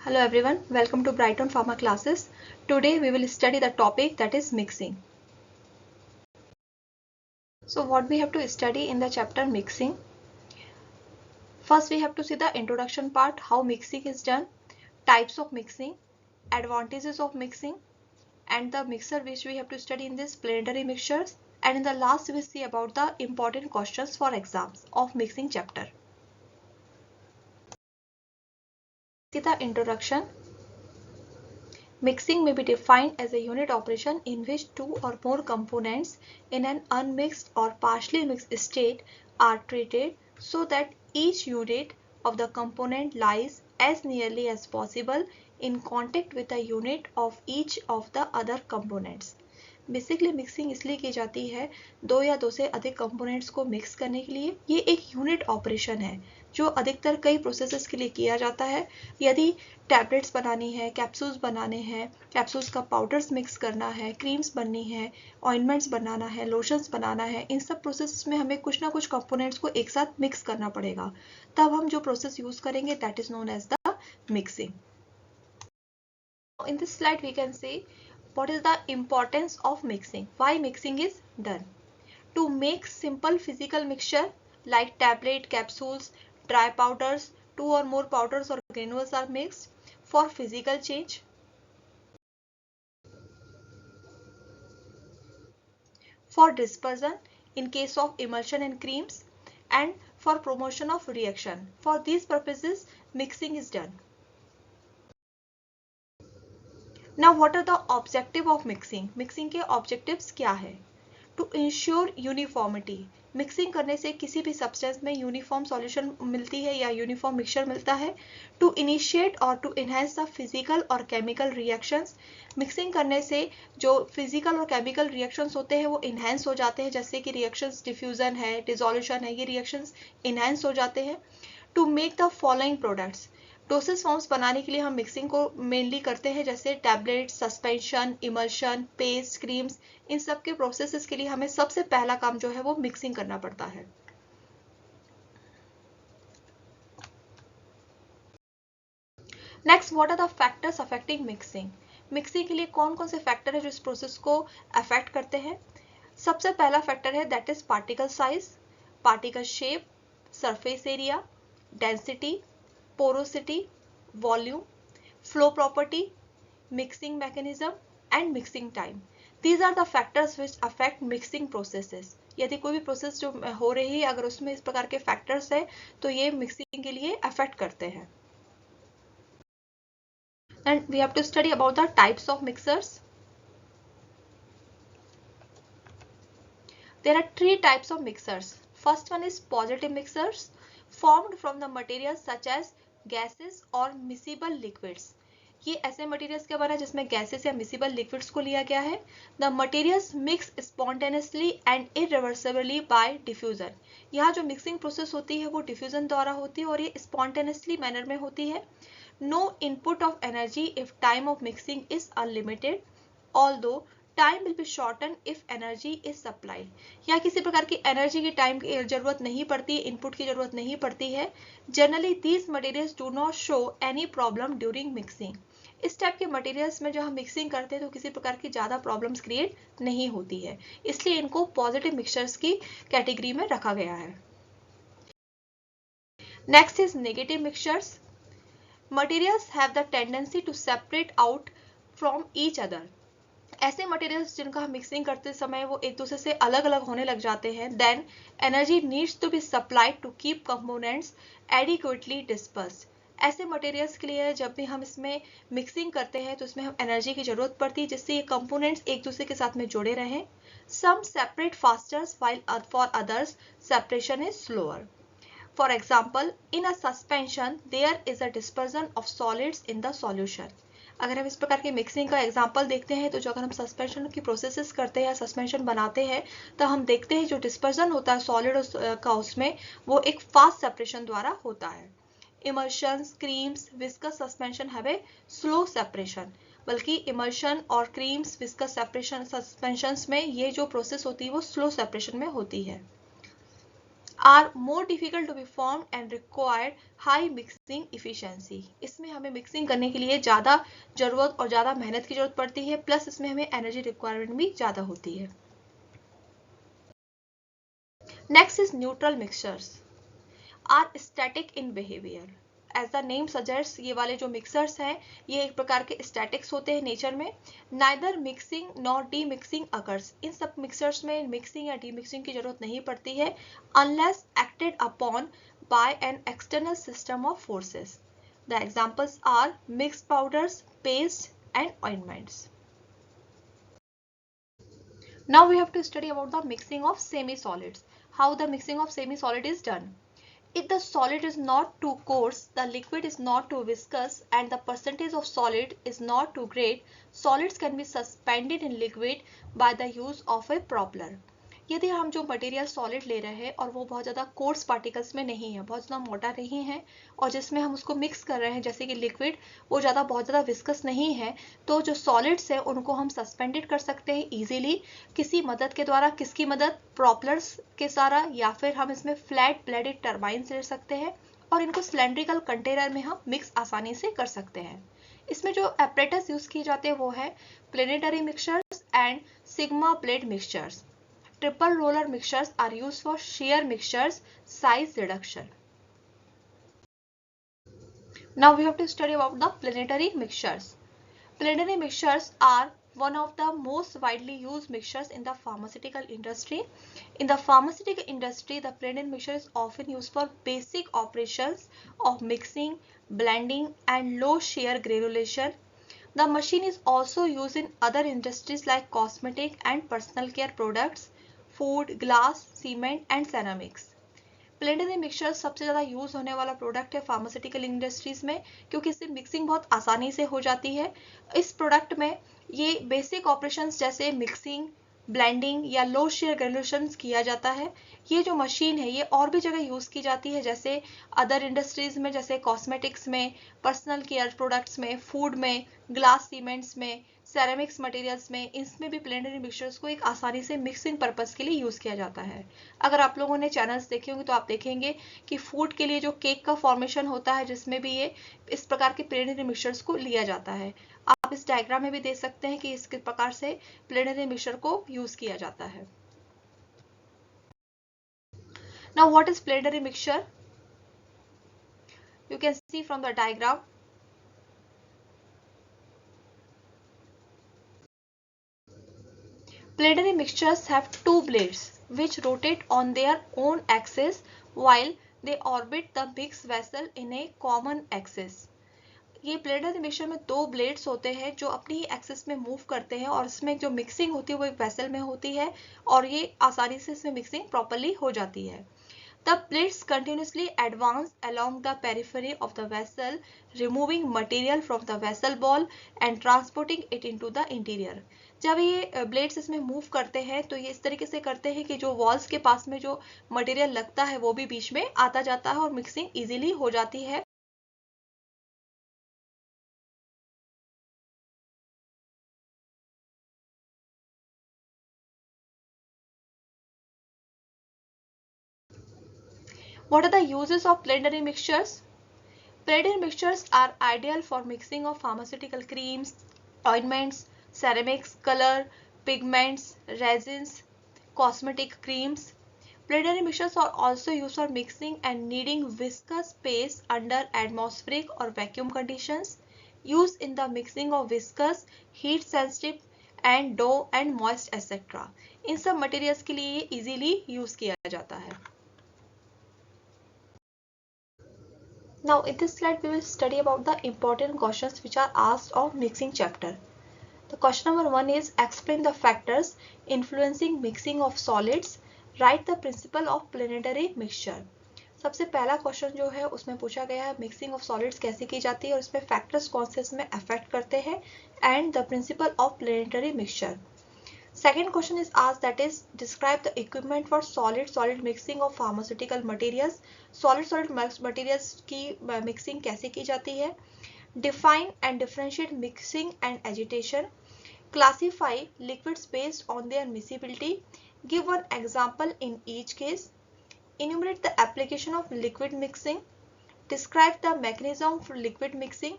Hello everyone, welcome to Brighton Pharma classes. Today we will study the topic that is mixing. So what we have to study in the chapter mixing? First we have to see the introduction part, how mixing is done, types of mixing, advantages of mixing, and the mixer which we have to study in this planetary mixtures, and in the last we will see about the important questions for exams of mixing chapter. See the introduction. Mixing may be defined as a unit operation in which two or more components in an unmixed or partially mixed state are treated so that each unit of the component lies as nearly as possible in contact with a unit of each of the other components. Basically mixing इसलिए की जाती है दो या दो से अधिक components को मिक्स करने के लिए। ये एक यूनिट ऑपरेशन है जो अधिकतर कई प्रोसेसेस के लिए किया जाता है। यदि टैबलेट्स बनानी है, कैप्सूल्स बनाने हैं, कैप्सूल्स का पाउडर्स मिक्स करना है, क्रीम्स बननी है, ऑइंटमेंट्स बनाना है, लोशंस बनाना है, इन सब प्रोसेस में हमें कुछ ना कुछ कंपोनेंट्स को एक साथ मिक्स करना पड़ेगा। तब हम जो प्रोसेस यूज करेंगे that is known as the mixing. In this slide we can see what is the importance of mixing, why mixing is done. To make simple physical mixture like tablet, capsules, dry powders, two or more powders or granules are mixed for physical change, for dispersion in case of emulsion in creams, and for promotion of reaction. For these purposes mixing is done. Now what are the objective of mixing? Mixing के objectives क्या है? To ensure uniformity. Mixing करने से किसी भी substance में uniform solution मिलती है या यूनिफॉर्म मिक्सचर मिलता है। टू इनिशिएट और टू इनहेंस द फिजिकल और केमिकल रिएक्शंस। मिक्सिंग करने से जो फिजिकल और केमिकल रिएक्शंस होते हैं वो इनहेंस हो जाते हैं, जैसे कि रिएक्शंस डिफ्यूजन है, डिसोल्यूशन है, ये रिएक्शंस इनहेंस हो जाते हैं। To make the following products. Dosage forms बनाने के लिए हम मिक्सिंग को मेनली करते हैं, जैसे tablet, suspension, emulsion, paste, creams. इन सब के प्रोसेसेस के लिए हमें सबसे पहला काम जो है वो मिक्सिंग करना पड़ता है। Next, what are the factors affecting mixing? Mixing के लिए कौन कौन से फैक्टर है जो इस प्रोसेस को अफेक्ट करते हैं? सबसे पहला फैक्टर है that is particle size, particle shape, surface area, density, porosity, volume, flow property, mixing mechanism and mixing time. These are the factors which affect mixing processes. यदि कोई भी प्रोसेस जो हो रही है अगर उसमें इस प्रकार के फैक्टर्स है तो ये मिक्सिंग के लिए अफेक्ट करते हैं। And we have to study about the types of mixers. There are three types of mixers. First one is positive mixers formed from the materials such as gases और miscible liquids. ये ऐसे materials के बना जिसमें gases या miscible liquids को लिया गया है। The materials mix spontaneously and irreversibly bye diffusion. यहाँ जो मिक्सिंग प्रोसेस होती है वो डिफ्यूजन द्वारा होती है और ये स्पॉन्टेनियसली मैनर में होती है। No input of energy if time of mixing is unlimited, although time will be shorten if energy is supplied. या किसी प्रकार की एनर्जी की टाइम की जरूरत नहीं पड़ती, इनपुट की जरूरत नहीं पड़ती है। Generally these materials do not show any problem during mixing. इस टाइप के मटेरियल्स में जो हम मिक्सिंग करते हैं तो किसी प्रकार की ज्यादा प्रॉब्लम्स क्रिएट नहीं होती है, इसलिए इनको पॉजिटिव मिक्सचर्स की कैटेगरी में रखा गया है। Next is negative mixtures. Materials have the tendency to separate out from each other. ऐसे मटेरियल्स जिनका हम मिक्सिंग करते समय वो एक दूसरे से अलग अलग होने लग जाते हैं। Then energy needs to be supplied to keep components adequately dispersed. ऐसे मटेरियल्स के लिए जब भी हम इसमें मिक्सिंग करते हैं तो इसमें हम एनर्जी की जरूरत पड़ती है जिससे ये कंपोनेंट्स एक दूसरे के साथ में जुड़े रहें। Some separate faster while for others separation is slower. For example, in a suspension there is a dispersion of solids in the solution. अगर हम इस प्रकार की मिक्सिंग का एग्जांपल देखते हैं तो जो अगर हम सस्पेंशन की प्रोसेसेस करते हैं, सस्पेंशन बनाते हैं, तो हम देखते हैं जो डिस्पर्जन होता है सॉलिड का उसमें वो एक फास्ट सेपरेशन द्वारा होता है। Emulsions, creams, viscous suspension have a slow separation. बल्कि इमल्शन और क्रीम्स, विस्कस सेपरेशन, सस्पेंशंस में ये जो प्रोसेस होती है वो स्लो सेपरेशन में होती है। Are more difficult to be form and required high mixing efficiency. इसमें हमें मिक्सिंग करने के लिए ज़्यादा ज़रूरत और ज़्यादा मेहनत की ज़रूरत पड़ती है, प्लस इसमें हमें एनर्जी रिक्वायरमेंट भी ज़्यादा होती है। Next is neutral mixtures are static in behaviour. As the name suggest, ये वाले जो मिक्सर्स हैं ये एक प्रकार के स्टैटिक्स होते हैं नेचर में। Neither mixing nor demixing occurs. इन सब मिक्सर्स में मिक्सिंग या डी मिक्सिंग की जरूरत नहीं पड़ती है unless acted upon by an external system of forces. The examples are mixed powders, paste and ointments. Now we have to study about the mixing of semi-solids. How the mixing of semi-solid is done. If the solid is not too coarse, the liquid is not too viscous, and the percentage of solid is not too great, solids can be suspended in liquid by the use of a propeller. यदि हम जो material solid ले रहे हैं और वो बहुत ज़्यादा कोर्स पार्टिकल्स में नहीं है, बहुत ज़्यादा मोटा नहीं है, और जिसमें हम उसको मिक्स कर रहे हैं जैसे कि लिक्विड, वो बहुत ज़्यादा विस्कस नहीं है, तो जो सॉलिड्स है उनको हम सस्पेंडेड कर सकते हैं इजीली किसी मदद के द्वारा। किसकी मदद? प्रोपलर्स के द्वारा, या फिर हम इसमें फ्लैट ब्लेडेड टर्बाइंस ले सकते हैं और इनको सिलेंड्रिकल कंटेनर में हम मिक्स आसानी से कर सकते हैं। इसमें जो एपरेटस यूज किए जाते हैं वो है planetary mixtures and sigma blade mixtures. Triple roller mixtures are used for shear mixtures size reduction. Now we have to study about the planetary mixtures. Planetary mixtures are one of the most widely used mixtures in the pharmaceutical industry. In the pharmaceutical industry, the planetary mixture is often used for basic operations of mixing, blending, and low shear granulation. The machine is also used in other industries like cosmetic and personal care products, food, glass, cement and ceramics. Planetary mixture सबसे ज़्यादा use होने वाला product है pharmaceutical industries में, क्योंकि इससे mixing बहुत आसानी से हो जाती है। इस प्रोडक्ट में ये बेसिक ऑपरेशंस जैसे मिक्सिंग, ब्लेंडिंग या लो शेयर ग्रेनुलेशन किया जाता है। ये जो मशीन है ये और भी जगह यूज़ की जाती है, जैसे अदर इंडस्ट्रीज में, जैसे कॉस्मेटिक्स में, पर्सनल केयर प्रोडक्ट्स में, फूड में, ग्लास सीमेंट्स में, सेरेमिक्स मटेरियल्स में। इसमें भी प्लेनेटरी मिक्सचर्स को एक आसानी से मिक्सिंग पर्पस के लिए यूज़ किया जाता है। अगर आप लोगों ने चैनल्स देखे होंगे तो आप देखेंगे कि फूड के लिए जो केक का फॉर्मेशन होता है जिसमें भी ये इस प्रकार के प्लेनेटरी मिक्सचर्स को लिया जाता है। आप इस डायग्राम में भी देख सकते हैं कि इस प्रकार से प्लेनेटरी मिक्सचर को यूज किया जाता है। Now what is planetary mixture? You can see from the diagram. Planetary mixtures have two blades which rotate on their own axis while they orbit the mixed vessel in a common axis. ये planetary mixture में दो blades होते हैं जो अपनी ही axis में move करते हैं, और इसमें जो मिक्सिंग होती है वो एक वेसल में होती है और ये आसानी से इसमें मिक्सिंग प्रॉपर्ली हो जाती है। The blades continuously advance along the periphery of the vessel, removing material from the vessel wall and transporting it into the interior. जब ये ब्लेड्स इसमें मूव करते हैं तो ये इस तरीके से करते हैं कि जो वॉल्स के पास में जो मटेरियल लगता है वो भी बीच में आता जाता है और मिक्सिंग इजीली हो जाती है। What are the uses of planetary mixtures? Planetary mixtures are ideal for mixing of pharmaceutical creams, ointments, ceramics, color, pigments, resins, cosmetic creams. Planetary mixtures are also used for mixing and kneading viscous paste under atmospheric or vacuum conditions. Used in the mixing of viscous, heat sensitive and dough and moist etc. इन सब materials के लिए ये easily use किया जाता है। Now in this slide we will study about the important questions which are asked of mixing chapter. The question number 1 is explain the factors influencing mixing of solids. Write the principle of planetary mixture. सबसे पहला question जो है उसमें पूछा गया है mixing of solids कैसे की जाती है और इसमें फैक्टर्स कौन से इसमें अफेक्ट करते हैं and the principle of planetary mixture. Second question is asked, that is describe the equipment for solid mixing of pharmaceutical materials. Solid materials की mixing कैसे की जाती है। Define and differentiate mixing and agitation. Classify liquids based on their miscibility. Give one example in each case. Enumerate the application of liquid mixing. Describe the mechanism for liquid mixing.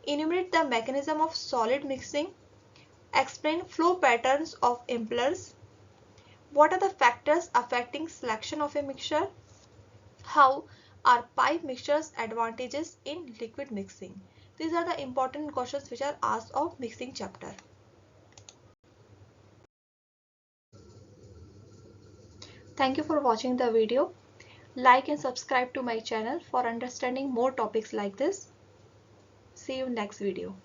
Enumerate the mechanism of solid mixing. Explain flow patterns of impellers. What are the factors affecting selection of a mixture? How are pipe mixtures advantages in liquid mixing? These are the important questions which are asked of mixing chapter. Thank you for watching the video. Like and subscribe to my channel for understanding more topics like this. See you next video.